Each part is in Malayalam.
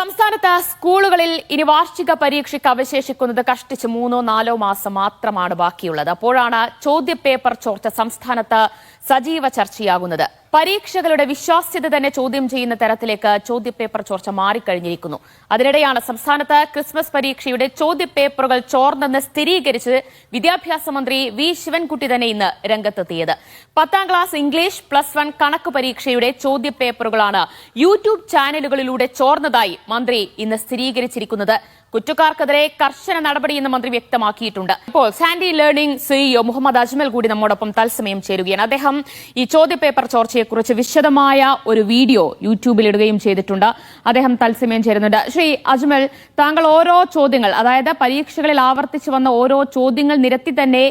സംസ്ഥാനത്ത് സ്കൂളുകളിൽ ഇനി വാർഷിക പരീക്ഷയ്ക്ക് അവശേഷിക്കുന്നത് കഷ്ടിച്ച് 3-4 മാസം മാത്രമാണ് ബാക്കിയുള്ളത്. അപ്പോഴാണ് ചോദ്യപേപ്പർ ചോർച്ച സംസ്ഥാനത്ത് സജീവ ചർച്ചയാകുന്നത്. പരീക്ഷകളുടെ വിശ്വാസ്യത തന്നെ ചോദ്യം ചെയ്യുന്ന തരത്തിലേക്ക് ചോദ്യപേപ്പർ ചോർച്ച മാറിക്കഴിഞ്ഞിരിക്കുന്നു. അതിനിടെയാണ് സംസ്ഥാനത്ത് ക്രിസ്മസ് പരീക്ഷയുടെ ചോദ്യപേപ്പറുകൾ ചോർന്നെന്ന് സ്ഥിരീകരിച്ച് വിദ്യാഭ്യാസ മന്ത്രി വി ശിവൻകുട്ടി തന്നെ ഇന്ന് രംഗത്തെത്തിയത്. 10ാം ക്ലാസ് ഇംഗ്ലീഷ് +1 കണക്ക് പരീക്ഷയുടെ ചോദ്യപേപ്പറുകളാണ് യൂട്യൂബ് ചാനലുകളിലൂടെ ചോർന്നതായി മന്ത്രി ഇന്ന് സ്ഥിരീകരിച്ചിരിക്കുന്നത്. കുറ്റക്കാർക്കെതിരെ കർശന നടപടിയെന്ന് മന്ത്രി വ്യക്തമാക്കിയിട്ടുണ്ട്. ഇപ്പോൾ Sandy learning CEO Muhammad Ajmal കൂടി നമ്മോടൊപ്പം തത്സമയം ചേരുകയാണ്. അദ്ദേഹം ഈ ചോദ്യപേപ്പർ ചോർച്ചയെക്കുറിച്ച് വിശദമായ ഒരു വീഡിയോ യൂട്യൂബിൽ ഇടുകയും ചെയ്തിട്ടുണ്ട്. അദ്ദേഹം തത്സമയം ചേരുന്നുണ്ട്. ശ്രീ അജ്മൽ, താങ്കൾ ഓരോ ചോദ്യങ്ങൾ, അതായത് പരീക്ഷകളിൽ ആവർത്തിച്ചു വന്ന ഓരോ ചോദ്യങ്ങൾ നിരത്തി തന്നെ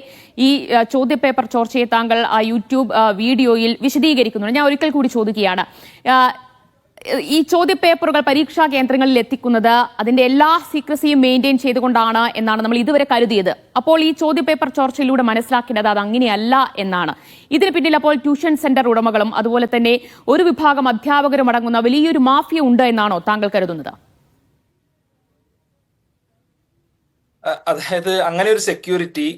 ഈ ചോദ്യപേപ്പർ ചോർച്ചയെ താങ്കൾ ആ യൂട്യൂബ് വീഡിയോയിൽ വിശദീകരിക്കുന്നുണ്ട്. ഞാൻ ഒരിക്കൽ കൂടി ചോദിക്കുകയാണ്, ഈ ചോദ്യപേപ്പറുകൾ പരീക്ഷാ കേന്ദ്രങ്ങളിൽ എത്തിക്കുന്നത് അതിന്റെ എല്ലാ സീക്രസിയും മെയിൻറ്റെയിൻ ചെയ്തുകൊണ്ടാണ് എന്നാണ് നമ്മൾ ഇതുവരെ കരുതിയത്. അപ്പോൾ ഈ ചോദ്യപേപ്പർ ചോർച്ചയിലൂടെ മനസ്സിലാക്കേണ്ടത് അത് അങ്ങനെയല്ല എന്നാണ്. ഇതിന് പിന്നിൽ അപ്പോൾ ട്യൂഷൻ സെന്റർ ഉടമകളും അതുപോലെ തന്നെ ഒരു വിഭാഗം അധ്യാപകരും അടങ്ങുന്ന വലിയൊരു മാഫിയ ഉണ്ട് എന്നാണോ താങ്കൾ കരുതുന്നത്? അതായത് അങ്ങനെ ഒരു സെക്യൂരിറ്റി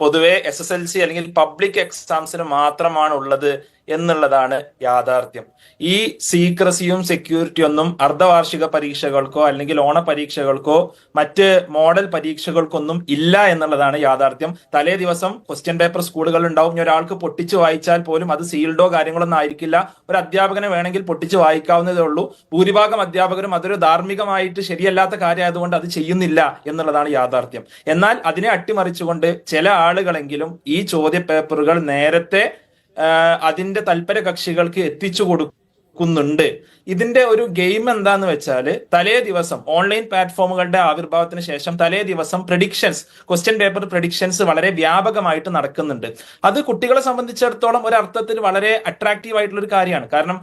പൊതുവെ SSLC അല്ലെങ്കിൽ പബ്ലിക് എക്സാംസിന് മാത്രമാണ് ഉള്ളത് എന്നുള്ളതാണ് യാഥാർത്ഥ്യം. ഈ സീക്രസിയും സെക്യൂരിറ്റിയും ഒന്നും അർദ്ധവാർഷിക പരീക്ഷകൾക്കോ അല്ലെങ്കിൽ ഓണ പരീക്ഷകൾക്കോ മറ്റ് മോഡൽ പരീക്ഷകൾക്കൊന്നും ഇല്ല എന്നുള്ളതാണ് യാഥാർത്ഥ്യം. തലേ ദിവസം ക്വസ്റ്റ്യൻ പേപ്പർ സ്കൂളുകളിൽ ഉണ്ടാവും. ഒരാൾക്ക് പൊട്ടിച്ചു വായിച്ചാൽ പോലും അത് സീൽഡോ കാര്യങ്ങളൊന്നും ആയിരിക്കില്ല. ഒരു അധ്യാപകനെ വേണമെങ്കിൽ പൊട്ടിച്ചു വായിക്കാവുന്നതേ ഉള്ളൂ. ഭൂരിഭാഗം അധ്യാപകരും അതൊരു ധാർമ്മികമായിട്ട് ശരിയല്ലാത്ത കാര്യമായതുകൊണ്ട് അത് ചെയ്യുന്നില്ല എന്നുള്ളതാണ് യാഥാർത്ഥ്യം. എന്നാൽ അതിനെ അട്ടിമറിച്ചുകൊണ്ട് ചില ആളുകളെങ്കിലും ഈ ചോദ്യ പേപ്പറുകൾ നേരത്തെ അതിന്റെ തൽപര കക്ഷികൾക്ക് എത്തിച്ചു കൊടുക്കുന്നുണ്ട്. ഇതിന്റെ ഒരു ഗെയിം എന്താന്ന് വെച്ചാൽ, തലേ ദിവസം ഓൺലൈൻ പ്ലാറ്റ്ഫോമുകളുടെ ആവിർഭാവത്തിന് ശേഷം തലേ ദിവസം പ്രഡിക്ഷൻസ്, ക്വസ്റ്റ്യൻ പേപ്പർ പ്രഡിക്ഷൻസ് വളരെ വ്യാപകമായിട്ട് നടക്കുന്നുണ്ട്. അത് കുട്ടികളെ സംബന്ധിച്ചിടത്തോളം ഒരു അർത്ഥത്തിൽ വളരെ അട്രാക്റ്റീവ് ആയിട്ടുള്ള ഒരു കാര്യമാണ്. കാരണം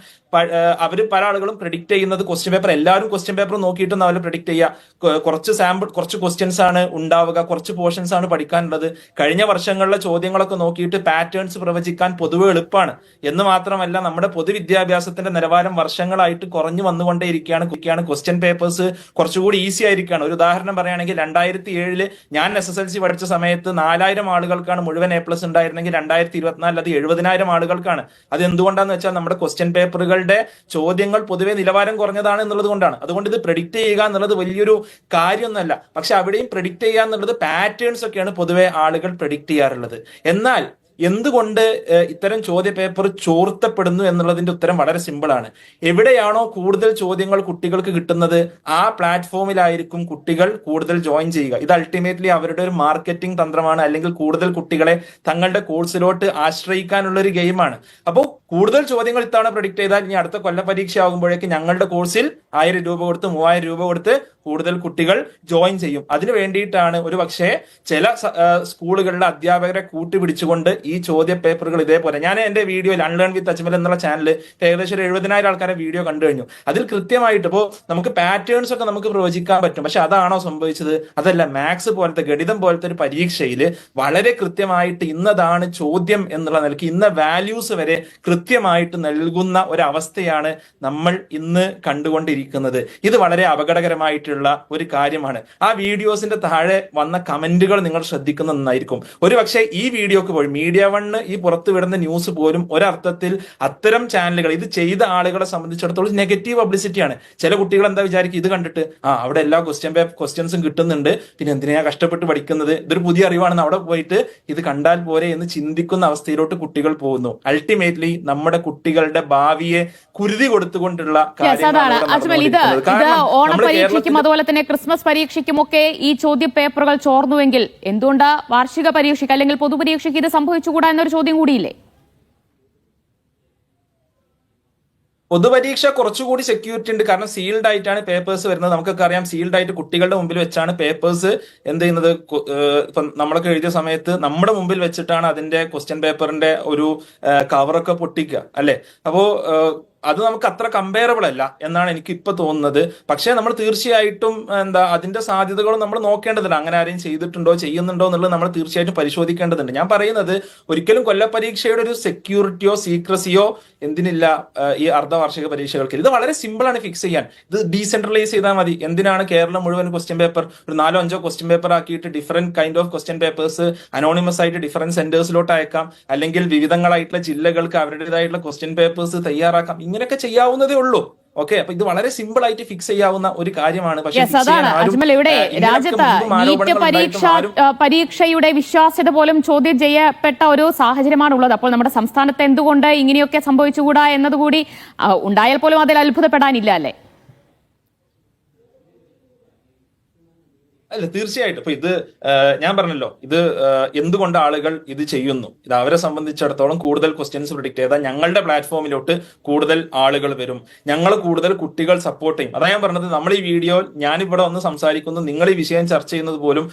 അവര് പല ആളുകളും പ്രെഡിക്റ്റ് ചെയ്യുന്നത് ക്വസ്റ്റ്യൻ പേപ്പർ, എല്ലാവരും ക്വസ്റ്റ്യൻ പേപ്പർ നോക്കിയിട്ടൊന്നും അവർ പ്രെഡിക്റ്റ് ചെയ്യുക. കുറച്ച് ക്വസ്റ്റ്യൻസ് ആണ് ഉണ്ടാവുക, കുറച്ച് പോർഷൻസ് ആണ് പഠിക്കാനുള്ളത്. കഴിഞ്ഞ വർഷങ്ങളിലെ ചോദ്യങ്ങളൊക്കെ നോക്കിയിട്ട് പാറ്റേൺസ് പ്രവചിക്കാൻ പൊതുവെ എളുപ്പമാണ്. എന്ന് മാത്രമല്ല, നമ്മുടെ പൊതുവിദ്യാഭ്യാസത്തിന്റെ നിലവാരം വർഷങ്ങളായി കുറഞ്ഞു വന്നുകൊണ്ടേയിരിക്കുകയാണ്. ക്വസ്റ്റ്യൻ പേപ്പേഴ്സ് കുറച്ചുകൂടി ഈസി ആയിരിക്കുകയാണ്. ഒരു ഉദാഹരണം പറയുകയാണെങ്കിൽ 2007 ഞാൻ SSLC പഠിച്ച സമയത്ത് 4000 ആളുകൾക്കാണ് മുഴുവൻ A+ ഉണ്ടായിരുന്നെങ്കിൽ 2024 അത് 70,000 ആളുകൾക്കാണ്. അത് എന്തുകൊണ്ടാന്ന് വെച്ചാൽ നമ്മുടെ ക്വസ്റ്റ്യൻ പേപ്പറുകളുടെ ചോദ്യങ്ങൾ പൊതുവെ നിലവാരം കുറഞ്ഞതാണ് എന്നുള്ളത് കൊണ്ടാണ്. അതുകൊണ്ട് ഇത് പ്രെഡിക്റ്റ് ചെയ്യുക എന്നുള്ളത് വലിയൊരു കാര്യമൊന്നുമല്ല. പക്ഷെ അവിടെയും പ്രെഡിക്റ്റ് ചെയ്യുക എന്നുള്ളത് പാറ്റേൺസ് ഒക്കെയാണ് പൊതുവെ ആളുകൾ പ്രെഡിക്റ്റ് ചെയ്യാറുള്ളത്. എന്നാൽ എന്തുകൊണ്ട് ഇത്തരം ചോദ്യ പേപ്പർ ചോർത്തപ്പെടുന്നു എന്നുള്ളതിന്റെ ഉത്തരം വളരെ സിമ്പിൾ ആണ്. എവിടെയാണോ കൂടുതൽ ചോദ്യങ്ങൾ കുട്ടികൾക്ക് കിട്ടുന്നത് ആ പ്ലാറ്റ്ഫോമിലായിരിക്കും കുട്ടികൾ കൂടുതൽ ജോയിൻ ചെയ്യുക. ഇത് അൾട്ടിമേറ്റ്ലി അവരുടെ ഒരു മാർക്കറ്റിംഗ് തന്ത്രമാണ്, അല്ലെങ്കിൽ കൂടുതൽ കുട്ടികളെ തങ്ങളുടെ കോഴ്സിലോട്ട് ആശ്രയിക്കാനുള്ള ഒരു ഗെയിമാണ്. അപ്പോൾ കൂടുതൽ ചോദ്യങ്ങൾ ഇത്തവണ പ്രെഡിക്റ്റ് ചെയ്താൽ ഇനി അടുത്ത കൊല്ല പരീക്ഷ ആകുമ്പോഴേക്ക് ഞങ്ങളുടെ കോഴ്സിൽ 1000 രൂപ കൊടുത്ത് 3000 രൂപ കൊടുത്ത് കൂടുതൽ കുട്ടികൾ ജോയിൻ ചെയ്യും. അതിനു വേണ്ടിയിട്ടാണ് ഒരു പക്ഷേ ചില സ്കൂളുകളിലെ അധ്യാപകരെ കൂട്ടുപിടിച്ചുകൊണ്ട് ഈ ചോദ്യ പേപ്പറുകൾ ഇതേപോലെ, ഞാൻ എന്റെ വീഡിയോയിൽ അൺലേൺ വിത്ത് അജ്മൽ എന്നുള്ള ചാനൽ ഏകദേശം 70,000 ആൾക്കാരെ വീഡിയോ കണ്ടു കഴിഞ്ഞു. അതിൽ കൃത്യമായിട്ട് ഇപ്പോൾ നമുക്ക് പാറ്റേൺസ് ഒക്കെ നമുക്ക് പ്രവചിക്കാൻ പറ്റും. പക്ഷെ അതാണോ സംഭവിച്ചത്? അതല്ല. മാത്സ് പോലത്തെ, ഗണിതം പോലത്തെ ഒരു പരീക്ഷയിൽ വളരെ കൃത്യമായിട്ട് ഇന്നതാണ് ചോദ്യം എന്നുള്ള നിലയ്ക്ക് ഇന്ന വാല്യൂസ് വരെ കൃത്യമായിട്ട് നൽകുന്ന ഒരവസ്ഥയാണ് നമ്മൾ ഇന്ന് കണ്ടുകൊണ്ടിരിക്കുന്നത്. ഇത് വളരെ അപകടകരമായിട്ടുള്ള ഒരു കാര്യമാണ്. ആ വീഡിയോസിന്റെ താഴെ വന്ന കമന്റുകൾ നിങ്ങൾ ശ്രദ്ധിക്കുന്ന നന്നായിരിക്കും. ഒരു പക്ഷേ ഈ വീഡിയോക്ക് പോയി മീഡിയ വണ്ണ് ഈ പുറത്തുവിടുന്ന ന്യൂസ് പോലും ഒരർത്ഥത്തിൽ അത്തരം ചാനലുകൾ, ഇത് ചെയ്ത ആളുകളെ സംബന്ധിച്ചിടത്തോളം നെഗറ്റീവ് പബ്ലിസിറ്റിയാണ്. ചില കുട്ടികൾ എന്താ വിചാരിക്കും, ഇത് കണ്ടിട്ട് അവിടെ എല്ലാ ക്വസ്റ്റ്യൻസും കിട്ടുന്നുണ്ട്, പിന്നെ എന്തിനാ കഷ്ടപ്പെട്ട് പഠിക്കുന്നത്, ഇതൊരു പുതിയ അറിവാണെന്ന് അവിടെ പോയിട്ട് ഇത് കണ്ടാൽ പോരെ എന്ന് ചിന്തിക്കുന്ന അവസ്ഥയിലോട്ട് കുട്ടികൾ പോകുന്നു. അൾട്ടിമേറ്റ്ലി നമ്മുടെ കുട്ടികളുടെ ഭാവിയെ കുരുതി കൊടുത്തുകൊണ്ടുള്ള കാര്യമാണ്. ഓണപരീക്ഷയ്ക്കും അതുപോലെ തന്നെ ക്രിസ്മസ് പരീക്ഷയ്ക്കുമൊക്കെ ഈ ചോദ്യ പേപ്പറുകൾ ചോർന്നുവെങ്കിൽ എന്തുകൊണ്ട് വാർഷിക പരീക്ഷയ്ക്ക് അല്ലെങ്കിൽ പൊതുപരീക്ഷയ്ക്ക് ഇത് സംഭവിച്ചുകൂടാ എന്നൊരു ചോദ്യം കൂടിയില്ലേ? പൊതുപരീക്ഷ കുറച്ചുകൂടി സെക്യൂരിറ്റി ഉണ്ട്. കാരണം സീൽഡ് ആയിട്ടാണ് പേപ്പേഴ്സ് വരുന്നത്. നമുക്കൊക്കെ അറിയാം, സീൽഡ് ആയിട്ട് കുട്ടികളുടെ മുമ്പിൽ വെച്ചാണ് പേപ്പേഴ്സ് എന്ത് ചെയ്യുന്നത്. ഇപ്പം നമ്മളൊക്കെ എഴുതിയ സമയത്ത് നമ്മുടെ മുമ്പിൽ വെച്ചിട്ടാണ് അതിന്റെ ക്വസ്റ്റ്യൻ പേപ്പറിന്റെ ഒരു കവറൊക്കെ പൊട്ടിക്കുക, അല്ലെ? അപ്പോ അത് നമുക്ക് അത്ര കമ്പയറബിൾ അല്ല എന്നാണ് എനിക്ക് ഇപ്പൊ തോന്നുന്നത്. പക്ഷേ നമ്മൾ തീർച്ചയായിട്ടും അതിന്റെ സാധ്യതകളും നമ്മൾ നോക്കേണ്ടതുണ്ട്. അങ്ങനെ ആരെയും ചെയ്തിട്ടുണ്ടോ ചെയ്യുന്നുണ്ടോ എന്നുള്ളത് നമ്മൾ തീർച്ചയായിട്ടും പരിശോധിക്കേണ്ടതുണ്ട്. ഞാൻ പറയുന്നത് ഒരിക്കലും കൊല്ലപ്പരീക്ഷയുടെ ഒരു സെക്യൂരിറ്റിയോ സീക്രസിയോ എന്തിനില്ല ഈ അർദ്ധവാർഷിക പരീക്ഷകൾക്ക്. ഇത് വളരെ സിമ്പിൾ ആണ് ഫിക്സ് ചെയ്യാൻ. ഇത് ഡീസെൻട്രലൈസ് ചെയ്താൽ മതി. എന്തിനാണ് കേരളം മുഴുവൻ ക്വസ്റ്റ്യൻ പേപ്പർ ഒരു 4-5 ക്വസ്റ്റ്യൻ പേപ്പർ ആക്കിയിട്ട് different kind of question papers anonymous ആയിട്ട് ഡിഫറെന്റ് സെന്റേഴ്സിലോട്ട് അയക്കാം, അല്ലെങ്കിൽ വിവിധങ്ങളായിട്ടുള്ള ജില്ലകൾക്ക് അവരുടേതായിട്ടുള്ള ക്വസ്റ്റ്യൻ പേപ്പേഴ്സ് തയ്യാറാക്കാം. ഇങ്ങനെയൊക്കെ ചെയ്യാവുന്നതേ ഉള്ളൂ. ഓക്കെ, അപ്പൊ ഇത് വളരെ സിമ്പിൾ ആയിട്ട് ഫിക്സ് ചെയ്യാവുന്ന ഒരു കാര്യമാണ്. പക്ഷേ ഇവിടെ രാജ്യത്ത് നീറ്റ് പരീക്ഷയുടെ വിശ്വാസ്യത പോലും ചോദ്യം ചെയ്യപ്പെട്ട ഒരു സാഹചര്യമാണ് ഉള്ളത്. അപ്പോൾ നമ്മുടെ സംസ്ഥാനത്ത് എന്തുകൊണ്ട് ഇങ്ങനെയൊക്കെ സംഭവിച്ചുകൂടാ എന്നതുകൂടി ഉണ്ടായാൽ പോലും അതിൽ അത്ഭുതപ്പെടാനില്ല അല്ലേ? അല്ല, തീർച്ചയായിട്ടും. ഇപ്പൊ ഇത് ഞാൻ പറഞ്ഞല്ലോ, ഇത് എന്തുകൊണ്ട് ആളുകൾ ഇത് ചെയ്യുന്നു, ഇത് അവരെ സംബന്ധിച്ചിടത്തോളം കൂടുതൽ ക്വസ്റ്റ്യൻസ് പ്രിഡിക്ട് ചെയ്താൽ ഞങ്ങളുടെ പ്ലാറ്റ്ഫോമിലോട്ട് കൂടുതൽ ആളുകൾ വരും, ഞങ്ങൾ കൂടുതൽ കുട്ടികൾ സപ്പോർട്ട് ചെയ്യും. അതാ ഞാൻ പറഞ്ഞത്, നമ്മൾ ഈ വീഡിയോ ഞാനിവിടെ ഒന്ന് സംസാരിക്കുന്നു, നിങ്ങൾ ഈ വിഷയം ചർച്ച ചെയ്യുന്നത് പോലും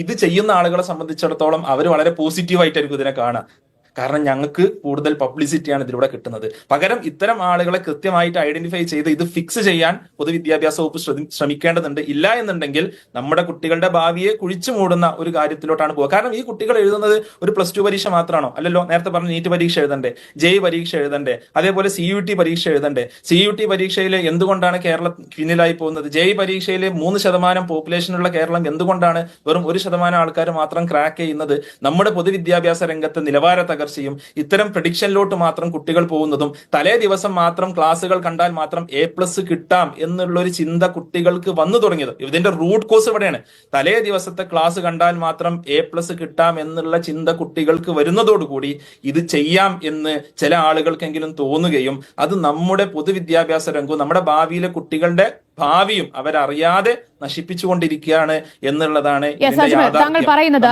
ഇത് ചെയ്യുന്ന ആളുകളെ സംബന്ധിച്ചിടത്തോളം അവർ വളരെ പോസിറ്റീവായിട്ടായിരിക്കും ഇതിനെ കാണുക. കാരണം ഞങ്ങൾക്ക് കൂടുതൽ പബ്ലിസിറ്റിയാണ് ഇതിലൂടെ കിട്ടുന്നത്. പകരം ഇത്തരം ആളുകളെ കൃത്യമായിട്ട് ഐഡന്റിഫൈ ചെയ്ത് ഇത് ഫിക്സ് ചെയ്യാൻ പൊതുവിദ്യാഭ്യാസ വകുപ്പ് ശ്രമിക്കേണ്ടതുണ്ട്. ഇല്ല എന്നുണ്ടെങ്കിൽ നമ്മുടെ കുട്ടികളുടെ ഭാവിയെ കുഴിച്ചു മൂടുന്ന ഒരു കാര്യത്തിലോട്ടാണ് പോകുക. കാരണം ഈ കുട്ടികൾ എഴുതുന്നത് ഒരു +2 പരീക്ഷ മാത്രമാണോ? അല്ലല്ലോ. നേരത്തെ പറഞ്ഞ നീറ്റ് പരീക്ഷ എഴുതണ്ടേ, JEE പരീക്ഷ എഴുതണ്ടേ, അതേപോലെ CUT പരീക്ഷ എഴുതണ്ടേ. CUT പരീക്ഷയിൽ എന്തുകൊണ്ടാണ് കേരളം പിന്നിലായി പോകുന്നത്? JEE പരീക്ഷയിൽ 3% പോപ്പുലേഷനുള്ള കേരളം എന്തുകൊണ്ടാണ് വെറും 1% ആൾക്കാർ മാത്രം ക്രാക്ക് ചെയ്യുന്നത്? നമ്മുടെ പൊതുവിദ്യാഭ്യാസ രംഗത്ത് നിലവാര തകർച്ചയും ഇത്തരം പ്രഡിക്ഷനിലോട്ട് മാത്രം കുട്ടികൾ പോകുന്നതും തലേ ദിവസം മാത്രം ക്ലാസ്സുകൾ കണ്ടാൽ മാത്രം A+ കിട്ടാം എന്നുള്ള ഒരു ചിന്ത കുട്ടികൾക്ക് വന്നു തുടങ്ങിയത്. ഇതിന്റെ റൂട്ട് കോസ് ഇവിടെയാണ്. തലേ ദിവസത്തെ ക്ലാസ് കണ്ടാൽ മാത്രം A+ കിട്ടാം എന്നുള്ള ചിന്ത കുട്ടികൾക്ക് വരുന്നതോടുകൂടി ഇത് ചെയ്യാം എന്ന് ചില ആളുകൾക്കെങ്കിലും തോന്നുകയും അത് നമ്മുടെ പൊതുവിദ്യാഭ്യാസ രംഗവും നമ്മുടെ ഭാവിയിലെ കുട്ടികളുടെ ഭാവിയും അവരറിയാതെ നശിപ്പിച്ചുകൊണ്ടിരിക്കുകയാണ് എന്നുള്ളതാണ് താങ്കൾ പറയുന്നത്.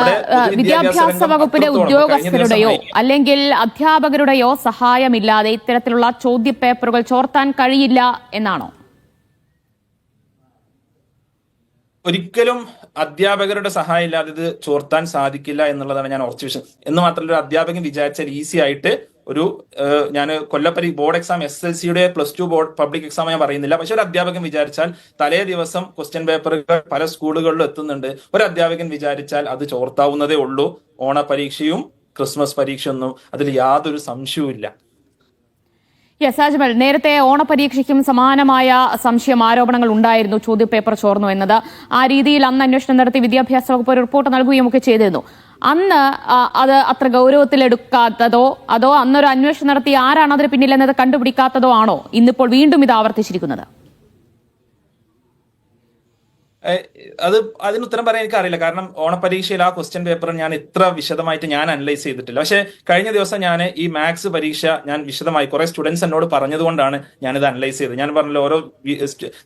വിദ്യാഭ്യാസ വകുപ്പിലെ ഉദ്യോഗസ്ഥരുടെയോ അല്ലെങ്കിൽ അധ്യാപകരുടെയോ സഹായമില്ലാതെ ഇത്തരത്തിലുള്ള ചോദ്യപേപ്പറുകൾ ചോർത്താൻ കഴിയില്ല എന്നാണോ? ഒരിക്കലും അധ്യാപകരുടെ സഹായം ഇല്ലാതെ ഇത് ചോർത്താൻ സാധിക്കില്ല എന്നുള്ളതാണ് ഞാൻ ഉറച്ചു വിശ്വസിക്കുന്നത്. എന്ന് മാത്രമല്ല, ഒരു അധ്യാപകൻ വിചാരിച്ചാൽ ഈസി ആയിട്ട് ഞാൻ ബോർഡ് എക്സാം SSLCയുടെ +2 ബോർഡ് പബ്ലിക് എക്സാം ഞാൻ പറയുന്നില്ല, പക്ഷെ ഒരു അധ്യാപകൻ വിചാരിച്ചാൽ തലേ ദിവസം ക്വസ്റ്റ്യൻ പേപ്പറുകൾ പല സ്കൂളുകളിലും എത്തുന്നുണ്ട്. ഒരു അധ്യാപകൻ വിചാരിച്ചാൽ അത് ചോർത്താവുന്നതേ ഉള്ളൂ. ഓണപരീക്ഷയും ക്രിസ്മസ് പരീക്ഷയൊന്നും അതിൽ യാതൊരു സംശയവും ഇല്ല. അജ്മൽ, നേരത്തെ ഓണപരീക്ഷയ്ക്കും സമാനമായ ആരോപണങ്ങൾ ഉണ്ടായിരുന്നു, ചോദ്യപേപ്പർ ചോർന്നു എന്നത്. ആ രീതിയിൽ അന്ന് അന്വേഷണം നടത്തി വിദ്യാഭ്യാസ വകുപ്പ് ഒരു റിപ്പോർട്ട് നൽകുകയും ഒക്കെ ചെയ്തിരുന്നു. അന്ന് അത് അത്ര ഗൗരവത്തിലെടുക്കാത്തതോ അതോ അന്നൊരു അന്വേഷണം നടത്തി ആരാണ് അതിന് പിന്നിലെന്നത് കണ്ടുപിടിക്കാത്തതോ ആണോ ഇന്നിപ്പോൾ വീണ്ടും ഇത് ആവർത്തിച്ചിരിക്കുന്നത്? അതിന് ഉത്തരം പറയാൻ എനിക്ക് അറിയില്ല. കാരണം ഓണപരീക്ഷയിൽ ആ ക്വസ്റ്റ്യൻ പേപ്പർ ഞാൻ ഇത്ര വിശദമായിട്ട് ഞാൻ അനലൈസ് ചെയ്തിട്ടില്ല. പക്ഷെ കഴിഞ്ഞ ദിവസം ഞാൻ ഈ മാത്സ് പരീക്ഷ ഞാൻ വിശദമായി കുറെ സ്റ്റുഡൻസ് എന്നോട് പറഞ്ഞതുകൊണ്ടാണ് ഞാനിത് അനലൈസ് ചെയ്തത്. ഞാൻ പറഞ്ഞല്ലോ,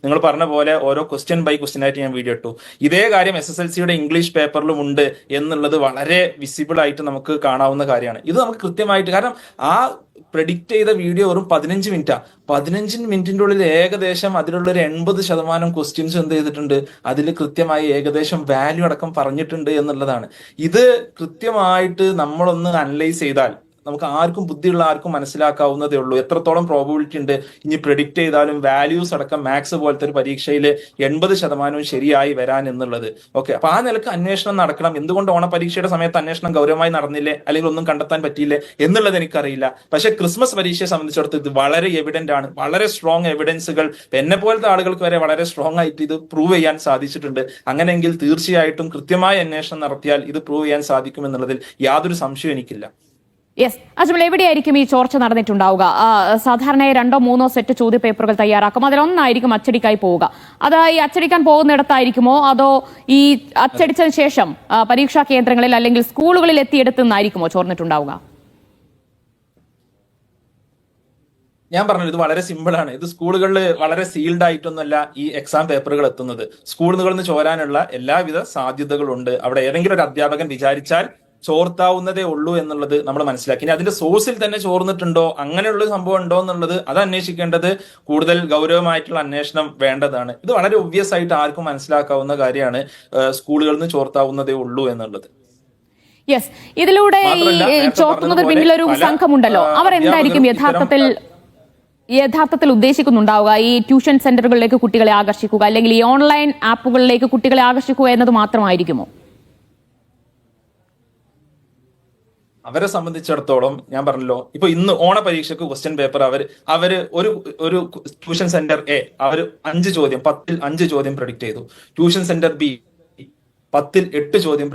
നിങ്ങൾ പറഞ്ഞ പോലെ ഓരോ ക്വസ്റ്റ്യൻ ബൈ ക്വസ്റ്റ്യൻ ആയിട്ട് ഞാൻ വീഡിയോ ഇട്ടു. ഇതേ കാര്യം SSLCയുടെ ഇംഗ്ലീഷ് പേപ്പറിലും ഉണ്ട് എന്നുള്ളത് വളരെ വിസിബിൾ ആയിട്ട് നമുക്ക് കാണാവുന്ന കാര്യമാണ്. ഇത് നമുക്ക് കൃത്യമായിട്ട്, കാരണം ആ പ്രെഡിക്റ്റ് ചെയ്ത വീഡിയോ വെറും 15 മിനിറ്റാണ്. 15 മിനിറ്റിന്റെ ഉള്ളിൽ ഏകദേശം അതിലുള്ളൊരു 80% ക്വസ്റ്റ്യൻസ് എന്ത് ചെയ്തിട്ടുണ്ട്, അതിൽ കൃത്യമായി ഏകദേശം വാല്യൂ അടക്കം പറഞ്ഞിട്ടുണ്ട് എന്നുള്ളതാണ്. ഇത് കൃത്യമായിട്ട് നമ്മളൊന്ന് അനലൈസ് ചെയ്താൽ നമുക്ക് ആർക്കും, ബുദ്ധിയുള്ള ആർക്കും മനസ്സിലാക്കാവുന്നതേ ഉള്ളൂ എത്രത്തോളം പ്രോബിലിറ്റി ഉണ്ട് ഇനി പ്രെഡിക്റ്റ് ചെയ്താലും വാല്യൂസ് അടക്കം മാത്സ് പോലത്തെ ഒരു പരീക്ഷയിൽ 80% ശരിയായി വരാൻ എന്നുള്ളത്. ഓക്കെ, അപ്പൊ ആ നിലക്ക് അന്വേഷണം നടക്കണം. എന്തുകൊണ്ട് ഓണപരീക്ഷയുടെ സമയത്ത് അന്വേഷണം ഗൗരവമായി നടന്നില്ലേ, അല്ലെങ്കിൽ ഒന്നും കണ്ടെത്താൻ പറ്റിയില്ലേ എന്നുള്ളത് എനിക്കറിയില്ല. പക്ഷെ ക്രിസ്മസ് പരീക്ഷയെ സംബന്ധിച്ചിടത്തോളം ഇത് വളരെ എവിഡന്റ് ആണ്. വളരെ സ്ട്രോങ് എവിഡൻസുകൾ എന്നെ പോലത്തെ ആളുകൾക്ക് വരെ വളരെ സ്ട്രോങ് ആയിട്ട് ഇത് പ്രൂവ് ചെയ്യാൻ സാധിച്ചിട്ടുണ്ട്. അങ്ങനെയെങ്കിൽ തീർച്ചയായിട്ടും കൃത്യമായ അന്വേഷണം നടത്തിയാൽ ഇത് പ്രൂവ് ചെയ്യാൻ സാധിക്കും എന്നുള്ളതിൽ യാതൊരു സംശയവും എനിക്കില്ല. അജ്മൽ, എവിടെയായിരിക്കും ഈ ചോർച്ച നടന്നിട്ടുണ്ടാവുക? സാധാരണ 2-3 സെറ്റ് ചോദ്യപേപ്പറുകൾ തയ്യാറാക്കും, അതിലൊന്നായിരിക്കും അച്ചടിക്കായി പോവുക. അത് ഈ അച്ചടിക്കാൻ പോകുന്നിടത്തായിരിക്കുമോ അതോ ഈ അച്ചടിച്ചതിന് ശേഷം പരീക്ഷാ കേന്ദ്രങ്ങളിൽ അല്ലെങ്കിൽ സ്കൂളുകളിൽ എത്തിയെടുത്തുനിന്നായിരിക്കുമോ ചോർന്നിട്ടുണ്ടാവുക? ഞാൻ പറഞ്ഞു, ഇത് വളരെ സിമ്പിൾ ആണ്. ഇത് സ്കൂളുകളിൽ വളരെ സീൽഡ് ആയിട്ടൊന്നുമല്ല ഈ എക്സാം പേപ്പറുകൾ എത്തുന്നത്. സ്കൂളുകളിൽ നിന്ന് ചോരാനുള്ള എല്ലാവിധ സാധ്യതകളുണ്ട്. അവിടെ ഏതെങ്കിലും ഒരു അധ്യാപകൻ വിചാരിച്ചാൽ ചോർത്താവുന്നതേ ഉള്ളൂ എന്നുള്ളത് നമ്മൾ മനസ്സിലാക്കി. ഇനി അതിന്റെ സോഴ്സിൽ തന്നെ ചോർന്നിട്ടുണ്ടോ, അങ്ങനെയുള്ള സംഭവം ഉണ്ടോ എന്നുള്ളത് അത് അന്വേഷിക്കേണ്ടത് കൂടുതൽ ഗൗരവമായിട്ടുള്ള അന്വേഷണം വേണ്ടതാണ്. ഇത് വളരെ ഒബ്വിയസ് ആയിട്ട് ആർക്കും മനസ്സിലാക്കാവുന്ന കാര്യമാണ്, സ്കൂളുകളിൽ നിന്ന് ചോർത്താവുന്നതേ ഉള്ളൂ എന്നുള്ളത്. യെസ്, ഇതിലൂടെ ഈ മാത്രമല്ല, നേരത്തെ ചോർത്തുന്നതിന് പറഞ്ഞതുപോലെ പിന്നിലൊരു പല, സംഘമുണ്ടല്ലോ, അവരെന്തായിരിക്കും അധ്യാപകരും യഥാർത്ഥത്തിൽ ഉദ്ദേശിക്കുന്നുണ്ടാവുക? ഈ ട്യൂഷൻ സെന്ററുകളിലേക്ക് കുട്ടികളെ ആകർഷിക്കുക, അല്ലെങ്കിൽ ഈ ഓൺലൈൻ ആപ്പുകളിലേക്ക് കുട്ടികളെ ആകർഷിക്കുക എന്നത് മാത്രമായിരിക്കുമോ? അവരെ സംബന്ധിച്ചിടത്തോളം ഞാൻ പറഞ്ഞല്ലോ, ഇപ്പൊ ഇന്ന് ഓണ പരീക്ഷയ്ക്ക് ക്വസ്റ്റ്യൻ പേപ്പർ അവര് ഒരു ട്യൂഷൻ സെന്റർ എ അവർ 5 ചോദ്യം 10ൽ 5 ചോദ്യം പ്രഡിക്റ്റ് ചെയ്തു. ട്യൂഷൻ സെന്റർ ബി 10ൽ 8 ചോദ്യം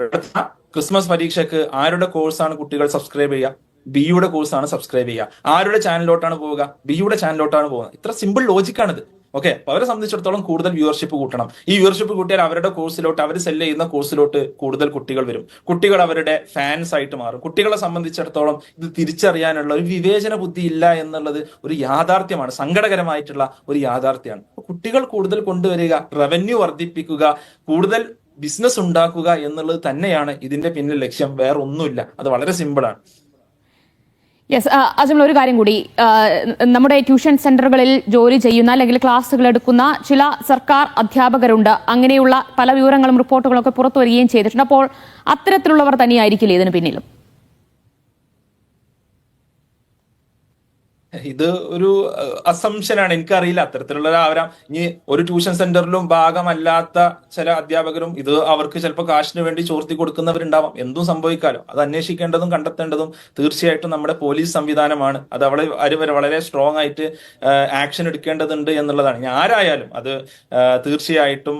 ക്രിസ്മസ് പരീക്ഷയ്ക്ക് ആരുടെ കോഴ്സാണ് കുട്ടികൾ സബ്സ്ക്രൈബ് ചെയ്യുക? ബിയുടെ കോഴ്സാണ് സബ്സ്ക്രൈബ് ചെയ്യുക. ആരുടെ ചാനലിലോട്ടാണ് പോവുക? ബിയുടെ ചാനലിലോട്ടാണ് പോകുക. ഇത്ര സിമ്പിൾ ലോജിക്കാണിത്. ഓക്കെ, അപ്പൊ അവരെ സംബന്ധിച്ചിടത്തോളം കൂടുതൽ വ്യൂവർഷിപ്പ് കൂട്ടണം. ഈ വ്യൂവർഷിപ്പ് കൂട്ടിയാൽ അവരുടെ കോഴ്സിലോട്ട്, അവർ സെല് ചെയ്യുന്ന കോഴ്സിലോട്ട് കൂടുതൽ കുട്ടികൾ വരും. കുട്ടികൾ അവരുടെ ഫാൻസ് ആയിട്ട് മാറും. കുട്ടികളെ സംബന്ധിച്ചിടത്തോളം ഇത് തിരിച്ചറിയാനുള്ള ഒരു വിവേചന ബുദ്ധി ഇല്ല എന്നുള്ളത് ഒരു യാഥാർത്ഥ്യമാണ്, സങ്കടകരമായിട്ടുള്ള ഒരു യാഥാർത്ഥ്യമാണ്. കുട്ടികൾ കൂടുതൽ കൊണ്ടുവരിക, റവന്യൂ വർദ്ധിപ്പിക്കുക, കൂടുതൽ ബിസിനസ് ഉണ്ടാക്കുക എന്നുള്ളത് തന്നെയാണ് ഇതിന്റെ പിന്നിൽ ലക്ഷ്യം. വേറെ ഒന്നുമില്ല. അത് വളരെ സിമ്പിളാണ്. യെസ്, അജ്മൽ, ഒരു കാര്യം കൂടി. നമ്മുടെ ട്യൂഷൻ സെന്ററുകളിൽ ജോലി ചെയ്യുന്ന അല്ലെങ്കിൽ ക്ലാസ്സുകൾ എടുക്കുന്ന ചില സർക്കാർ അധ്യാപകരുണ്ട്. അങ്ങനെയുള്ള പല വിവരങ്ങളും റിപ്പോർട്ടുകളും ഒക്കെ പുറത്തു വരികയും ചെയ്തിട്ടുണ്ട്. അപ്പോൾ അത്തരത്തിലുള്ളവർ തന്നെയായിരിക്കില്ലേ ഇതിന് പിന്നിലും? ഇത് ഒരു അസംഷനാണ്, എനിക്കറിയില്ല. അത്തരത്തിലുള്ള ഇനി ഒരു ട്യൂഷൻ സെന്ററിലും ഭാഗമല്ലാത്ത ചില അധ്യാപകരും ഇത് അവർക്ക് ചിലപ്പോൾ കാശിന് വേണ്ടി ചോർത്തി കൊടുക്കുന്നവരുണ്ടാവാം. എന്തും സംഭവിക്കാലോ. അത് അന്വേഷിക്കേണ്ടതും കണ്ടെത്തേണ്ടതും തീർച്ചയായിട്ടും നമ്മുടെ പോലീസ് സംവിധാനമാണ്. അത് വളരെ സ്ട്രോങ് ആയിട്ട് ആക്ഷൻ എടുക്കേണ്ടതുണ്ട് എന്നുള്ളതാണ്. ഇനി ആരായാലും അത് തീർച്ചയായിട്ടും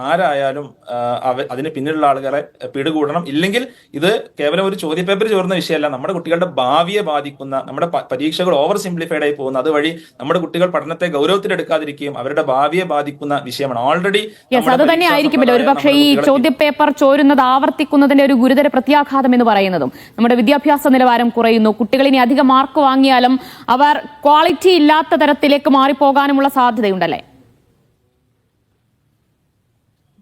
ആരായാലും അതിന് പിന്നിലുള്ള ആളുകളെ പിടികൂടണം. ഇല്ലെങ്കിൽ ഇത് കേവലം ഒരു ചോദ്യപേപ്പർ ചോർന്ന വിഷയമല്ല, നമ്മുടെ കുട്ടികളുടെ ഭാവിയെ ബാധിക്കുന്ന, നമ്മുടെ പരീക്ഷകൾ ഓവർ സിംപ്ലിഫൈഡ് ആയി പോകുന്ന, അതുവഴി നമ്മുടെ കുട്ടികൾ പഠനത്തെ ഗൗരവത്തിലെടുക്കാതിരിക്കുകയും അവരുടെ ഭാവിയെ ബാധിക്കുന്ന വിഷയമാണ്. ഓൾറെഡി അത് തന്നെ ആയിരിക്കുമല്ലോ ഒരുപക്ഷെ ഈ ചോദ്യപേപ്പർ ചോരുന്നത് ആവർത്തിക്കുന്നതിന്റെ ഒരു ഗുരുതര പ്രത്യാഘാതം എന്ന് പറയുന്നതും. നമ്മുടെ വിദ്യാഭ്യാസ നിലവാരം കുറയുന്നു. കുട്ടികൾ ഇനി അധികം മാർക്ക് വാങ്ങിയാലും അവർ ക്വാളിറ്റി ഇല്ലാത്ത തരത്തിലേക്ക് മാറിപ്പോകാനുമുള്ള സാധ്യതയുണ്ടല്ലേ?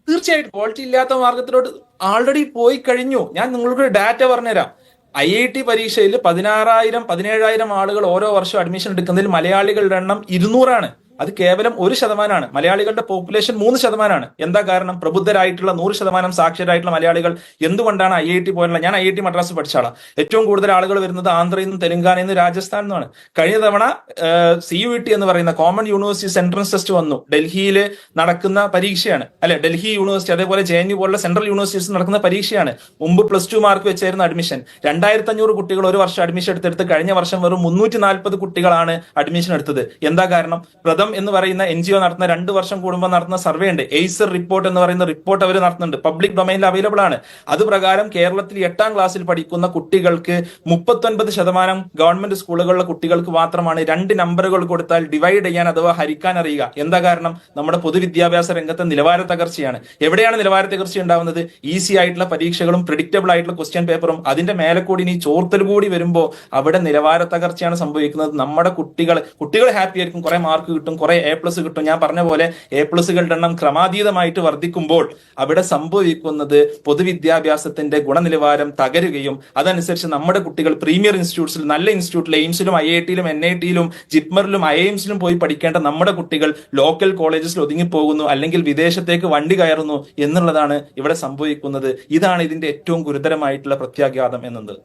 തീർച്ചയായിട്ടും ക്വാളിറ്റി ഇല്ലാത്ത മാർഗത്തിലോട്ട് ആൾറെഡി പോയി കഴിഞ്ഞു. ഞാൻ നിങ്ങൾക്ക് ഡാറ്റ പറഞ്ഞുതരാം. IIT പരീക്ഷയിൽ 16,000-17,000 ആളുകൾ ഓരോ വർഷം അഡ്മിഷൻ എടുക്കുന്നതിൽ മലയാളികളുടെ എണ്ണം 200 അത് കേവലം 1%. മലയാളികളുടെ പോപ്പുലേഷൻ 3%. എന്താ കാരണം? പ്രബുദ്ധരായിട്ടുള്ള 100% സാക്ഷരരായിട്ടുള്ള മലയാളികൾ എന്തുകൊണ്ടാണ് IIT പോലുള്ള, ഞാൻ IIT മദ്രാസ് പഠിച്ചാളാണ്, ഏറ്റവും കൂടുതൽ ആളുകൾ വരുന്നത് ആന്ധ്രയിൽ നിന്നും തെലങ്കാനയിൽ നിന്നും രാജസ്ഥാനിൽ നിന്നുമാണ്. കഴിഞ്ഞ തവണ CUET എന്ന് പറയുന്ന കോമൺ യൂണിവേഴ്സിറ്റി എൻട്രൻസ് ടെസ്റ്റ് വന്നു. ഡൽഹിയിൽ നടക്കുന്ന പരീക്ഷയാണ്, അല്ലെ? ഡൽഹി യൂണിവേഴ്സിറ്റി, അതേപോലെ JNU പോലുള്ള സെൻട്രൽ യൂണിവേഴ്സിറ്റീസ് നടക്കുന്ന പരീക്ഷയാണ്. മുമ്പ് +2 മാർക്ക് വെച്ചായിരുന്നു അഡ്മിഷൻ. 2,500 കുട്ടികൾ ഒരു വർഷം അഡ്മിഷൻ എടുത്തെടുത്ത് കഴിഞ്ഞ വർഷം വെറും 340 കുട്ടികളാണ് അഡ്മിഷൻ എടുത്തത്. എന്താ കാരണം? എന്ന് പറയുന്ന NGO നടത്തുന്ന 2 വർഷം കൂടുമ്പോൾ നടത്തുന്ന സർവേ ഉണ്ട്. എയ്സർ റിപ്പോർട്ട് എന്ന് പറയുന്ന റിപ്പോർട്ട് അവർ നടത്തുന്നുണ്ട്. പബ്ലിക് ഡൊമൈനിൽ അവൈലബിൾ ആണ്. അത് പ്രകാരം കേരളത്തിൽ 8ാം ക്ലാസ്സിൽ പഠിക്കുന്ന കുട്ടികൾക്ക് 39% ഗവൺമെന്റ് സ്കൂളുകളിലെ കുട്ടികൾക്ക് മാത്രമാണ് 2 നമ്പറുകൾ കൊടുത്താൽ ഡിവൈഡ് ചെയ്യാൻ അഥവാ ഹരിക്കാൻ അറിയുക. എന്താ കാരണം? നമ്മുടെ പൊതുവിദ്യാഭ്യാസ രംഗത്തെ നിലവാര തകർച്ചയാണ്. എവിടെയാണ് നിലവാര തകർച്ച ഉണ്ടാവുന്നത്? ഈസി ആയിട്ടുള്ള പരീക്ഷകളും പ്രിഡിക്റ്റബിൾ ആയിട്ടുള്ള ക്വസ്റ്റ്യൻ പേപ്പറും അതിന്റെ മേലെ കൂടി ഇനി ചോർത്തൽ കൂടി വരുമ്പോൾ അവിടെ നിലവാര തകർച്ചയാണ് സംഭവിക്കുന്നത്. നമ്മുടെ കുട്ടികൾ ഹാപ്പി ആയിരിക്കും, കുറെ മാർക്ക് കിട്ടും, കുറെ A+ കിട്ടും. ഞാൻ പറഞ്ഞ പോലെ A+കളുടെ എണ്ണം ക്രമാതീതമായിട്ട് വർദ്ധിക്കുമ്പോൾ അവിടെ സംഭവിക്കുന്നത് പൊതുവിദ്യാഭ്യാസത്തിന്റെ ഗുണനിലവാരം തകരുകയും അതനുസരിച്ച് നമ്മുടെ കുട്ടികൾ പ്രീമിയർ ഇൻസ്റ്റിറ്റ്യൂട്ട്സിൽ, നല്ല ഇൻസ്റ്റിറ്റ്യൂട്ടിൽ, എയിംസിലും IITയിലും NITയിലും ജിപ്മറിലും IIMസിലും പോയി പഠിക്കേണ്ട നമ്മുടെ കുട്ടികൾ ലോക്കൽ കോളേജസിൽ ഒതുങ്ങിപ്പോകുന്നു, അല്ലെങ്കിൽ വിദേശത്തേക്ക് വണ്ടി കയറുന്നു എന്നുള്ളതാണ് ഇവിടെ സംഭവിക്കുന്നത്. ഇതാണ് ഇതിന്റെ ഏറ്റവും ഗുരുതരമായിട്ടുള്ള പ്രത്യാഘാതം എന്നത്.